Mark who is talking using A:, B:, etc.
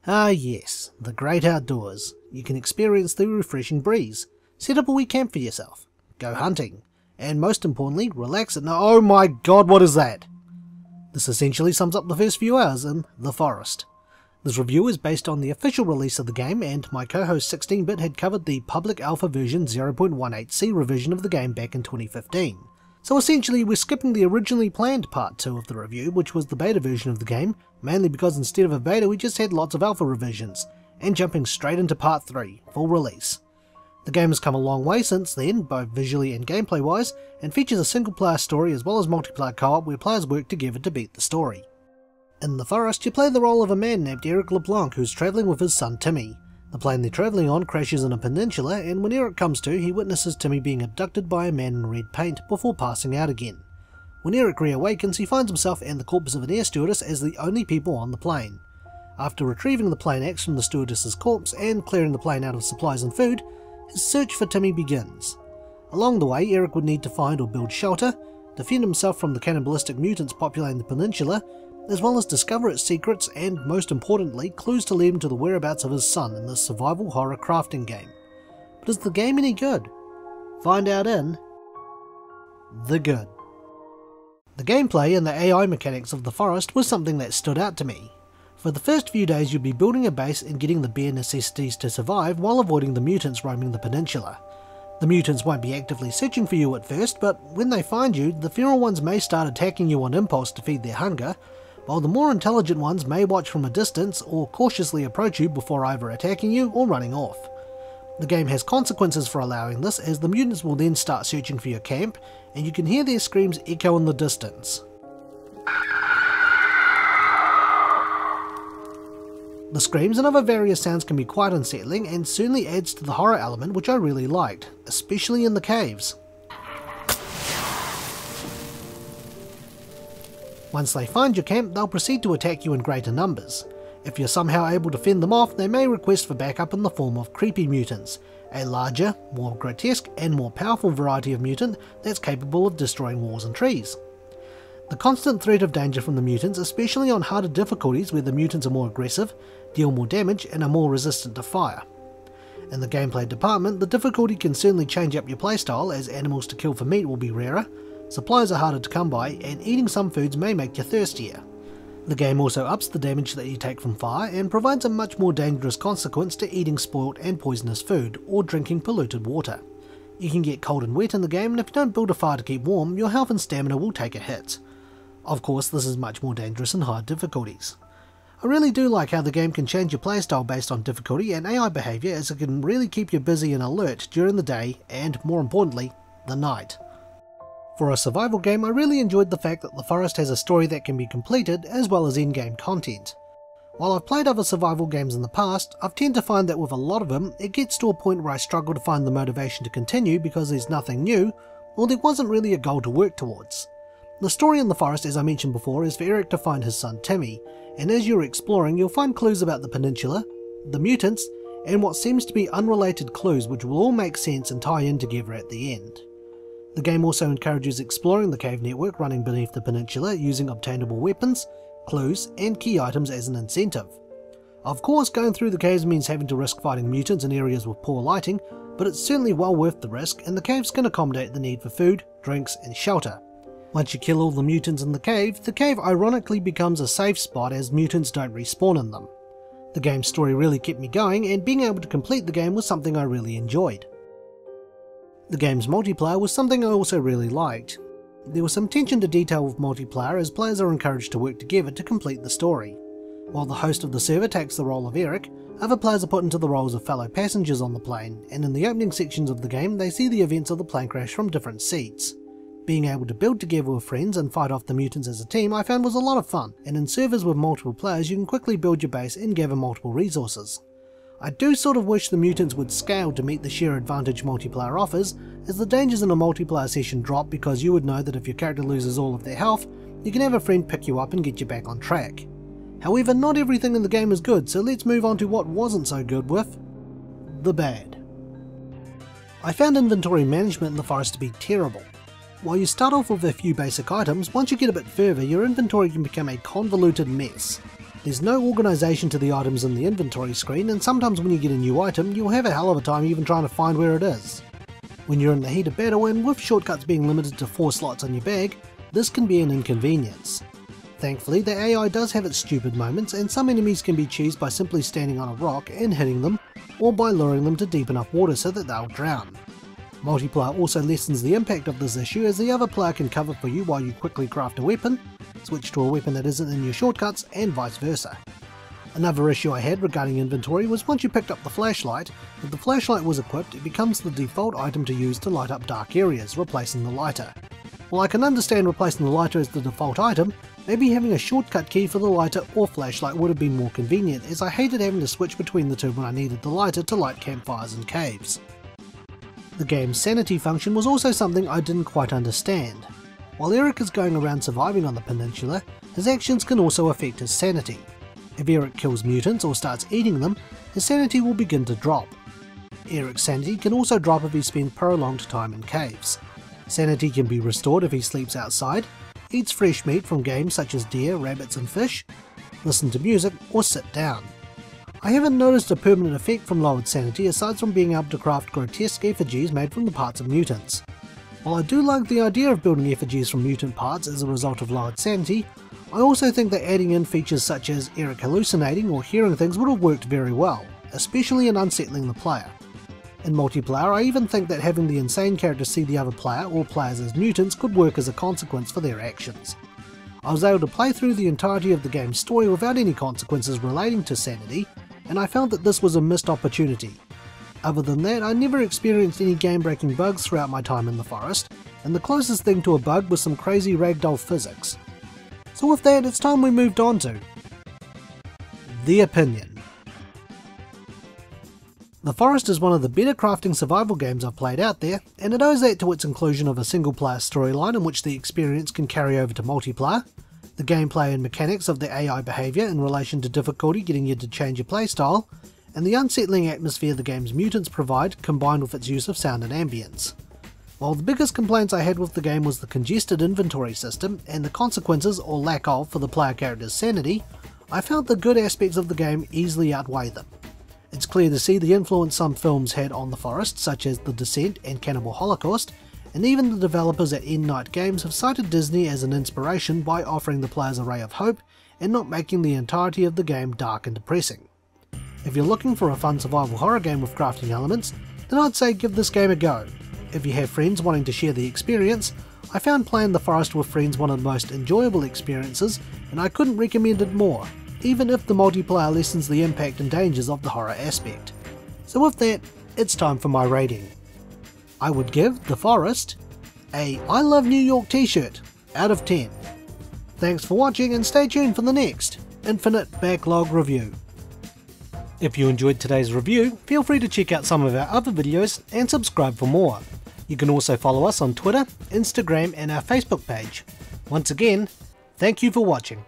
A: Ah yes, the great outdoors. You can experience the refreshing breeze, set up a wee camp for yourself, go hunting, and most importantly, relax and oh my god, what is that? This essentially sums up the first few hours in The Forest. This review is based on the official release of the game, and my co-host 16-bit had covered the public alpha version 0.18c revision of the game back in 2015. So essentially we're skipping the originally planned part 2 of the review, which was the beta version of the game, mainly because instead of a beta we just had lots of alpha revisions, and jumping straight into part 3, full release. The game has come a long way since then, both visually and gameplay wise, and features a single player story as well as multiplayer co-op where players work together to beat the story. In The Forest you play the role of a man named Eric LeBlanc who's travelling with his son Timmy. The plane they're travelling on crashes in a peninsula, and when Eric comes to, he witnesses Timmy being abducted by a man in red paint before passing out again. When Eric reawakens, he finds himself and the corpse of an air stewardess as the only people on the plane. After retrieving the plane axe from the stewardess's corpse and clearing the plane out of supplies and food, his search for Timmy begins. Along the way, Eric would need to find or build shelter, defend himself from the cannibalistic mutants populating the peninsula, as well as discover its secrets and, most importantly, clues to lead him to the whereabouts of his son in this survival horror crafting game. But is the game any good? Find out in The Good. The gameplay and the AI mechanics of The Forest was something that stood out to me. For the first few days you'll be building a base and getting the bare necessities to survive while avoiding the mutants roaming the peninsula. The mutants won't be actively searching for you at first, but when they find you, the feral ones may start attacking you on impulse to feed their hunger, while the more intelligent ones may watch from a distance or cautiously approach you before either attacking you or running off. The game has consequences for allowing this, as the mutants will then start searching for your camp, and you can hear their screams echo in the distance. The screams and other various sounds can be quite unsettling and certainly adds to the horror element, which I really liked, especially in the caves. Once they find your camp, they'll proceed to attack you in greater numbers. If you're somehow able to fend them off, they may request for backup in the form of creepy mutants, a larger, more grotesque and more powerful variety of mutant that's capable of destroying walls and trees. The constant threat of danger from the mutants, especially on harder difficulties where the mutants are more aggressive, deal more damage and are more resistant to fire. In the gameplay department, the difficulty can certainly change up your playstyle, as animals to kill for meat will be rarer, supplies are harder to come by, and eating some foods may make you thirstier. The game also ups the damage that you take from fire and provides a much more dangerous consequence to eating spoilt and poisonous food or drinking polluted water. You can get cold and wet in the game, and if you don't build a fire to keep warm, your health and stamina will take a hit. Of course, this is much more dangerous in higher difficulties. I really do like how the game can change your playstyle based on difficulty and AI behaviour, as it can really keep you busy and alert during the day and, more importantly, the night. For a survival game, I really enjoyed the fact that The Forest has a story that can be completed as well as in-game content. While I've played other survival games in the past, I've tended to find that with a lot of them, it gets to a point where I struggle to find the motivation to continue because there's nothing new, or there wasn't really a goal to work towards. The story in The Forest, as I mentioned before, is for Eric to find his son Timmy, and as you're exploring you'll find clues about the peninsula, the mutants, and what seems to be unrelated clues which will all make sense and tie in together at the end. The game also encourages exploring the cave network running beneath the peninsula using obtainable weapons, clues, and key items as an incentive. Of course, going through the caves means having to risk fighting mutants in areas with poor lighting, but it's certainly well worth the risk, and the caves can accommodate the need for food, drinks, and shelter. Once you kill all the mutants in the cave ironically becomes a safe spot as mutants don't respawn in them. The game's story really kept me going, and being able to complete the game was something I really enjoyed. The game's multiplayer was something I also really liked. There was some attention to detail with multiplayer, as players are encouraged to work together to complete the story. While the host of the server takes the role of Eric, other players are put into the roles of fellow passengers on the plane, and in the opening sections of the game they see the events of the plane crash from different seats. Being able to build together with friends and fight off the mutants as a team I found was a lot of fun, and in servers with multiple players you can quickly build your base and gather multiple resources. I do sort of wish the mutants would scale to meet the sheer advantage multiplayer offers, as the dangers in a multiplayer session drop because you would know that if your character loses all of their health, you can have a friend pick you up and get you back on track. However, not everything in the game is good, so let's move on to what wasn't so good with the bad. I found inventory management in The Forest to be terrible. While you start off with a few basic items, once you get a bit further your inventory can become a convoluted mess. There's no organisation to the items in the inventory screen, and sometimes when you get a new item, you'll have a hell of a time even trying to find where it is. When you're in the heat of battle and with shortcuts being limited to 4 slots on your bag, this can be an inconvenience. Thankfully, the AI does have its stupid moments, and some enemies can be cheesed by simply standing on a rock and hitting them, or by luring them to deep enough water so that they'll drown. Multiplayer also lessens the impact of this issue, as the other player can cover for you while you quickly craft a weapon, switch to a weapon that isn't in your shortcuts, and vice versa. Another issue I had regarding inventory was once you picked up the flashlight, if the flashlight was equipped, it becomes the default item to use to light up dark areas, replacing the lighter. While I can understand replacing the lighter as the default item, maybe having a shortcut key for the lighter or flashlight would have been more convenient, as I hated having to switch between the two when I needed the lighter to light campfires and caves. The game's sanity function was also something I didn't quite understand. While Eric is going around surviving on the peninsula, his actions can also affect his sanity. If Eric kills mutants or starts eating them, his sanity will begin to drop. Eric's sanity can also drop if he spends prolonged time in caves. Sanity can be restored if he sleeps outside, eats fresh meat from games such as deer, rabbits and fish, listen to music, or sit down. I haven't noticed a permanent effect from lowered sanity aside from being able to craft grotesque effigies made from the parts of mutants. While I do like the idea of building effigies from mutant parts as a result of lowered sanity, I also think that adding in features such as Eric hallucinating or hearing things would have worked very well, especially in unsettling the player. In multiplayer, I even think that having the insane character see the other player or players as mutants could work as a consequence for their actions. I was able to play through the entirety of the game's story without any consequences relating to sanity, and I found that this was a missed opportunity. Other than that, I never experienced any game-breaking bugs throughout my time in the forest, and the closest thing to a bug was some crazy ragdoll physics. So with that, it's time we moved on to the opinion. The Forest is one of the better crafting survival games I've played out there, and it owes that to its inclusion of a single player storyline in which the experience can carry over to multiplayer, the gameplay and mechanics of the AI behaviour in relation to difficulty getting you to change your playstyle, and the unsettling atmosphere the game's mutants provide combined with its use of sound and ambience. While the biggest complaints I had with the game was the congested inventory system and the consequences or lack of for the player character's sanity, I found the good aspects of the game easily outweigh them. It's clear to see the influence some films had on the Forest, such as The Descent and Cannibal Holocaust, and even the developers at End Night Games have cited Disney as an inspiration by offering the players a ray of hope and not making the entirety of the game dark and depressing. If you're looking for a fun survival horror game with crafting elements, then I'd say give this game a go. If you have friends wanting to share the experience, I found playing The Forest with friends one of the most enjoyable experiences, and I couldn't recommend it more, even if the multiplayer lessens the impact and dangers of the horror aspect. So with that, it's time for my rating. I would give The Forest a I Love New York t-shirt out of 10. Thanks for watching, and stay tuned for the next Infinite Backlog review. If you enjoyed today's review, feel free to check out some of our other videos and subscribe for more. You can also follow us on Twitter, Instagram and our Facebook page. Once again, thank you for watching.